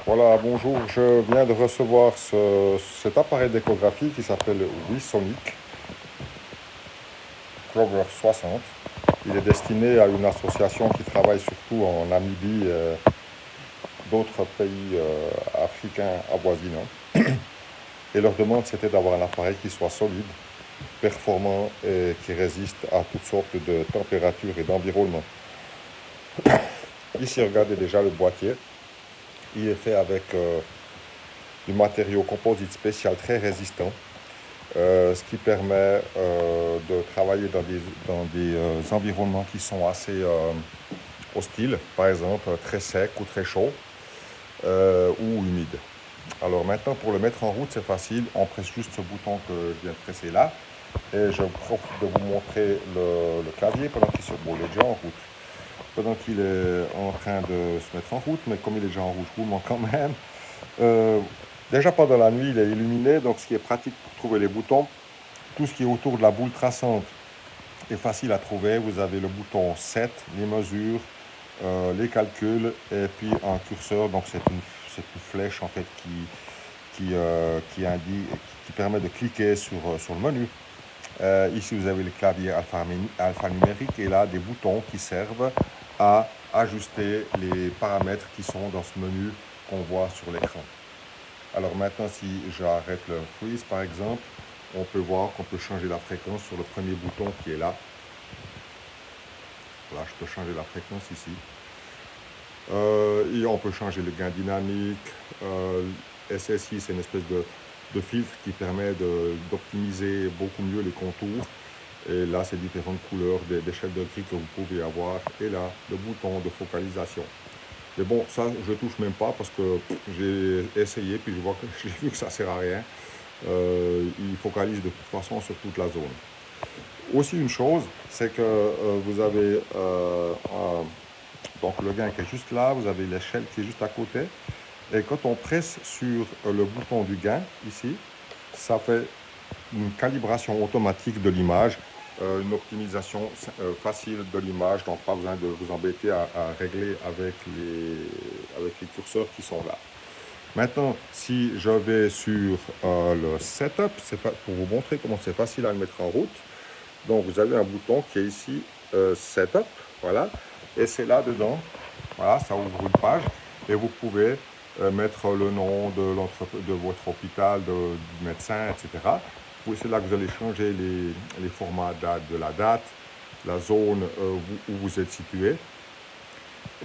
Voilà, bonjour. Je viens de recevoir cet appareil d'échographie qui s'appelle Wisonic Clover 60. Il est destiné à une association qui travaille surtout en Namibie et d'autres pays africains avoisinants. Et leur demande, c'était d'avoir un appareil qui soit solide, performant et qui résiste à toutes sortes de températures et d'environnements. Ici, regardez déjà le boîtier. Il est fait avec du matériau composite spécial très résistant. Ce qui permet de travailler dans des environnements qui sont assez hostiles, par exemple très secs ou très chauds ou humides. Alors maintenant, pour le mettre en route, c'est facile. On presse juste ce bouton que je viens de presser là. Et je profite de vous montrer le clavier pendant qu'il bon, il est déjà en route. Pendant qu'il est en train de se mettre en route, mais comme il est déjà en rouge, je vous le montre quand même. Euh, Déjà pendant la nuit, il est illuminé, donc ce qui est pratique pour trouver les boutons. Tout ce qui est autour de la boule traçante est facile à trouver. Vous avez le bouton 7, les mesures, les calculs et puis un curseur. Donc c'est une flèche en fait qui permet de cliquer sur le menu. Ici vous avez le clavier alphanumérique et là des boutons qui servent à ajuster les paramètres qui sont dans ce menu qu'on voit sur l'écran. Alors maintenant, si j'arrête le freeze par exemple, on peut voir qu'on peut changer la fréquence sur le premier bouton qui est là. Voilà, je peux changer la fréquence ici. Et on peut changer le gain dynamique. SSI, c'est une espèce de filtre qui permet d'optimiser beaucoup mieux les contours. Et là, c'est différentes couleurs d'échelle de gris que vous pouvez avoir. Et là, le bouton de focalisation. Mais bon, ça, je ne touche même pas parce que j'ai essayé, puis je vois que j'ai vu que ça ne sert à rien. Il focalise de toute façon sur toute la zone. Aussi une chose, c'est que vous avez donc le gain qui est juste là, vous avez l'échelle qui est juste à côté. Et quand on presse sur le bouton du gain, ici, ça fait une calibration automatique de l'image, une optimisation facile de l'image, donc pas besoin de vous embêter à régler avec les curseurs qui sont là. Maintenant, si je vais sur le setup, c'est pour vous montrer comment c'est facile à le mettre en route. Donc vous avez un bouton qui est ici, setup, voilà, et c'est là dedans, voilà, ça ouvre une page, et vous pouvez mettre le nom de votre hôpital, du médecin, etc. C'est là que vous allez changer les formats de la date, la zone où vous êtes situé,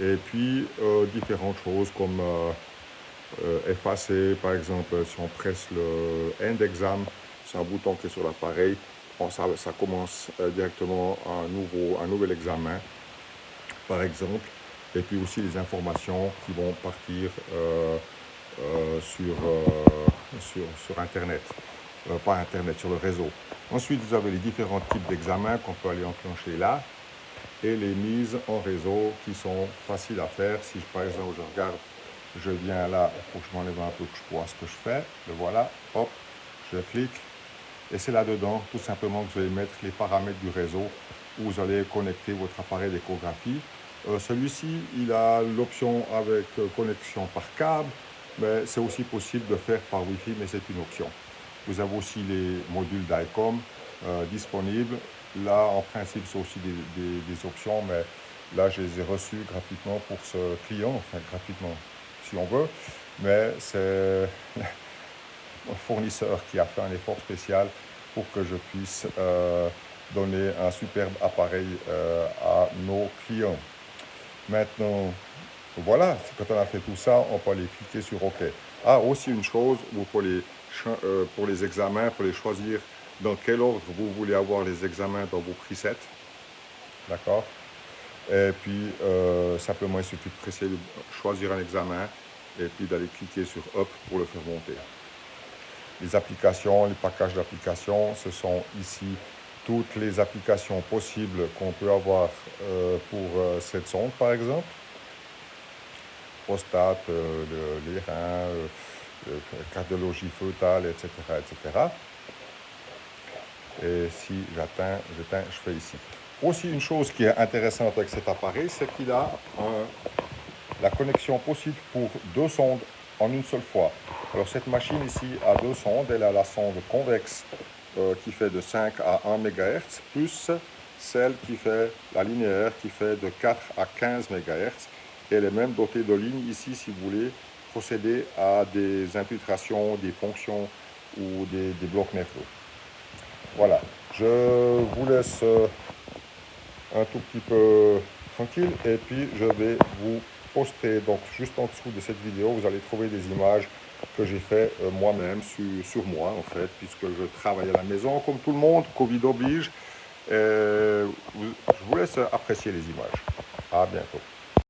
et puis différentes choses comme effacer, par exemple, si on presse le End Exam, c'est un bouton qui est sur l'appareil, ça commence directement un nouvel examen, par exemple, et puis aussi les informations qui vont partir sur Internet, pas Internet, sur le réseau. Ensuite, vous avez les différents types d'examens qu'on peut aller enclencher là, et les mises en réseau qui sont faciles à faire. Si par exemple je regarde, je viens là, il faut que je m'enlève un peu que je vois ce que je fais, le voilà, hop, je clique, et c'est là-dedans tout simplement que vous allez mettre les paramètres du réseau où vous allez connecter votre appareil d'échographie. Celui-ci, il a l'option avec connexion par câble, mais c'est aussi possible de faire par Wi-Fi, mais c'est une option. Vous avez aussi les modules d'ICOM disponibles. Là, en principe, c'est aussi des options, mais là, je les ai reçus gratuitement pour ce client, enfin gratuitement si on veut, mais c'est un fournisseur qui a fait un effort spécial pour que je puisse donner un superbe appareil à nos clients. Maintenant, voilà, quand on a fait tout ça, on peut aller cliquer sur OK. Ah, aussi une chose, pour les examens, pour les choisir dans quel ordre vous voulez avoir les examens dans vos presets. D'accord? Et puis, simplement, il suffit de presser, de choisir un examen et puis d'aller cliquer sur Up pour le faire monter. Les applications, les packages d'applications, ce sont ici toutes les applications possibles qu'on peut avoir pour cette sonde, par exemple. Prostate, les reins, cardiologie fœtale, etc., etc. Et si j'éteins, je fais ici. Aussi, une chose qui est intéressante avec cet appareil, c'est qu'il a la connexion possible pour deux sondes en une seule fois. Alors cette machine ici a deux sondes. Elle a la sonde convexe qui fait de 5 à 1 MHz, plus celle qui fait la linéaire qui fait de 4 à 15 MHz. Et elle est même dotée de lignes ici si vous voulez procéder à des infiltrations, des ponctions ou des blocs nerveux. Voilà, je vous laisse un tout petit peu tranquille et puis je vais vous poster, donc juste en dessous de cette vidéo, vous allez trouver des images que j'ai fait moi-même sur moi en fait, puisque je travaille à la maison comme tout le monde, Covid oblige. Je vous laisse apprécier les images. À bientôt.